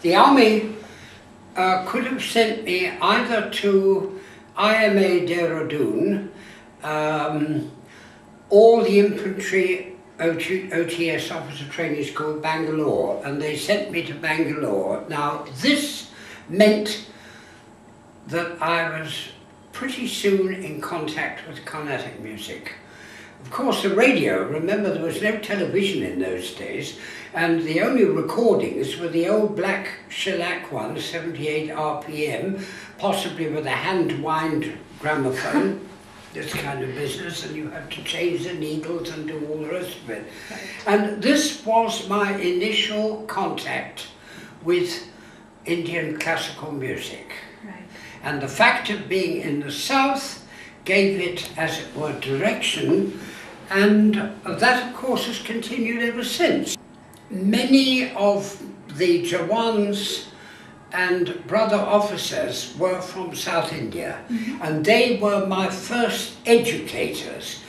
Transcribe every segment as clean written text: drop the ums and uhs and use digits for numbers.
The army could have sent me either to IMA Dehradun or the infantry OTS officer training school, Bangalore, and they sent me to Bangalore. Now this meant that I was pretty soon in contact with Carnatic music. Of course the radio, remember there was no television in those days, and the only recordings were the old black shellac ones, 78 RPM, possibly with a hand-wind gramophone, this kind of business, and you had to change the needles and do all the rest of it. Right. And this was my initial contact with Indian classical music. Right. And the fact of being in the south gave it, as it were, direction, and that of course has continued ever since. Many of the Jawans and brother officers were from South India, and they were my first educators.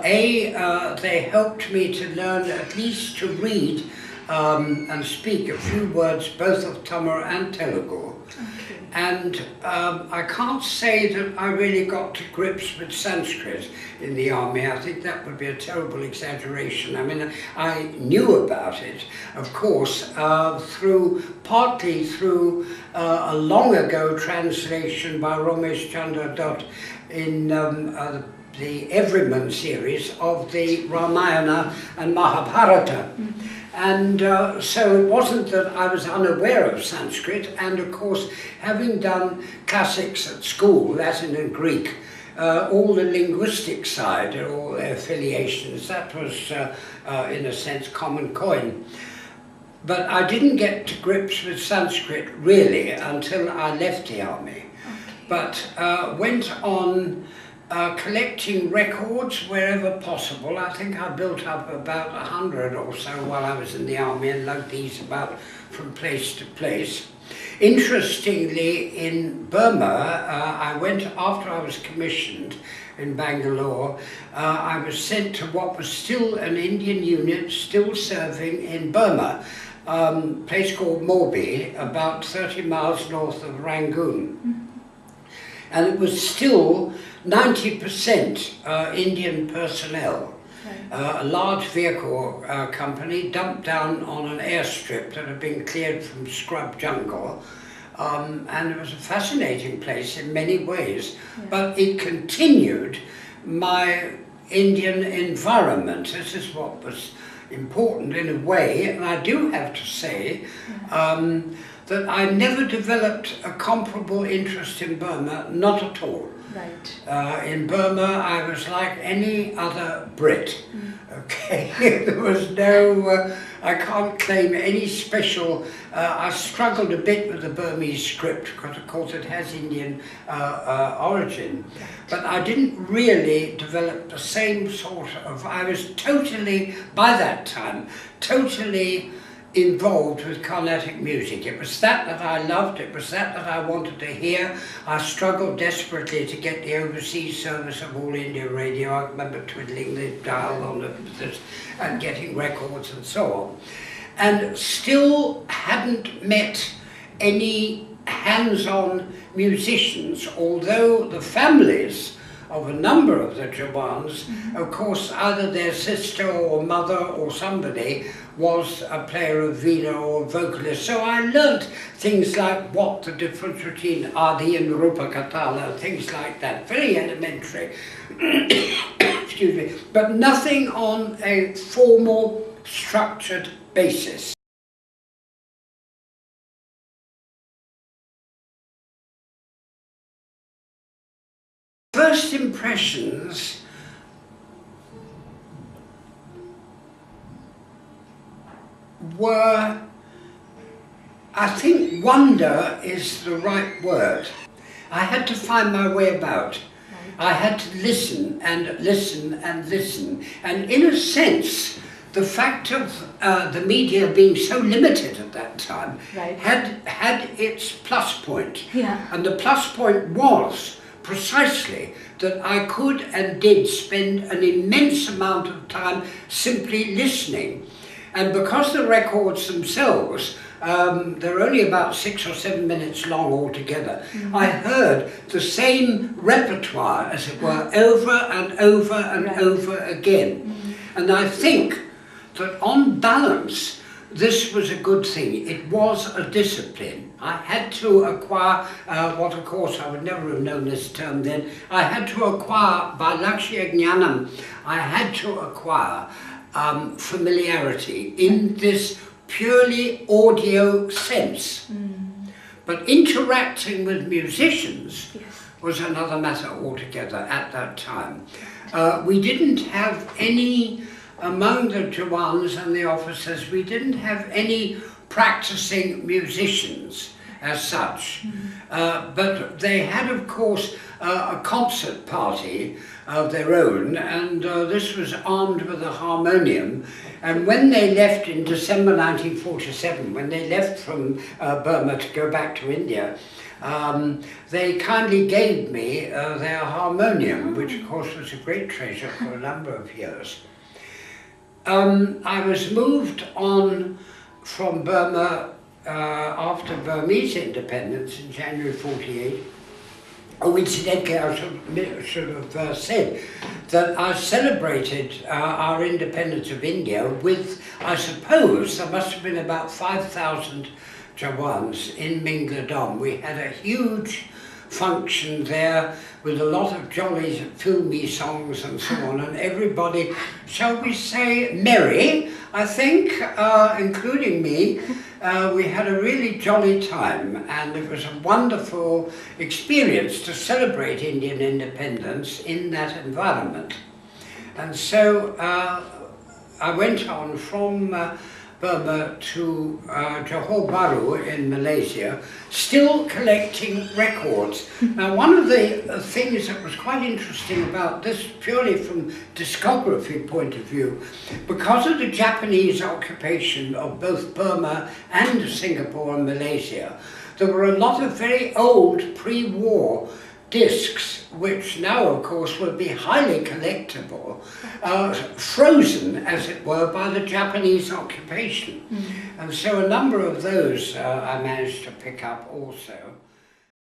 They helped me to learn at least to read and speak a few words both of Tamil and Telugu. Okay. And I can't say that I really got to grips with Sanskrit in the army. I think that would be a terrible exaggeration. I mean, I knew about it, of course, partly through a long ago translation by Ramesh Chandra Dutt in the Everyman series of the Ramayana and Mahabharata. And so it wasn't that I was unaware of Sanskrit, and of course, having done classics at school, Latin and Greek, all the linguistic side, all the affiliations, that was, in a sense, common coin. But I didn't get to grips with Sanskrit, really, until I left the army. Okay. But went on collecting records wherever possible. I think I built up about 100 or so while I was in the army and lugged these about from place to place. Interestingly, in Burma, I went after I was commissioned in Bangalore. I was sent to what was still an Indian unit, still serving in Burma, a place called Morbi, about 30 miles north of Rangoon. And it was still 90% Indian personnel. A large vehicle company dumped down on an airstrip that had been cleared from scrub jungle. And it was a fascinating place in many ways, but it continued my Indian environment. This is what was important in a way, and I do have to say that I never developed a comparable interest in Burma, not at all. Right. In Burma, I was like any other Brit. Okay, there was no, I can't claim any special, I struggled a bit with the Burmese script because of course it has Indian origin, but I didn't really develop the same sort of, I was totally, by that time, totally involved with Carnatic music. It was that I loved, it was that I wanted to hear. I struggled desperately to get the overseas service of All India Radio. I remember twiddling the dial on this and getting records and so on. And still hadn't met any hands-on musicians, although the families of a number of the Jawans, of course, either their sister or mother or somebody was a player of veena or vocalist. So I learnt things like what the difference between Adi and Rupa Katala, things like that, very elementary, excuse me, but nothing on a formal, structured basis. First impressions were, I think wonder is the right word. I had to find my way about. I had to listen and listen and listen. And in a sense, the fact of the media being so limited at that time had its plus point. Yeah. And the plus point was precisely that I could and did spend an immense amount of time simply listening. And because the records themselves they're only about 6 or 7 minutes long altogether. I heard the same repertoire, as it were, over and over and over again. And I think that on balance, this was a good thing. It was a discipline. I had to acquire, what of course I would never have known this term then, I had to acquire, by Lakshya Jnanam, I had to acquire familiarity in this purely audio sense. But interacting with musicians was another matter altogether at that time. We didn't have any, among the Jawans and the officers, we didn't have any practicing musicians as such. But they had, of course, a concert party of their own, and this was armed with a harmonium. And when they left in December 1947, when they left from Burma to go back to India, they kindly gave me their harmonium, which of course was a great treasure for a number of years. I was moved on from Burma after Burmese independence in January '48. Oh, incidentally, I should have said that I celebrated our independence of India with, I suppose, there must have been about 5,000 Jawans in Mingladom. We had a huge function there with a lot of jolly filmy songs and so on, and everybody, shall we say, merry, I think, including me. We had a really jolly time, and it was a wonderful experience to celebrate Indian independence in that environment. And so I went on from Burma to Johor Bahru in Malaysia, still collecting records. Now, one of the things that was quite interesting about this, purely from discography point of view, because of the Japanese occupation of both Burma and Singapore and Malaysia, there were a lot of very old pre-war discs, which now of course will be highly collectible, frozen as it were by the Japanese occupation. And so a number of those I managed to pick up also.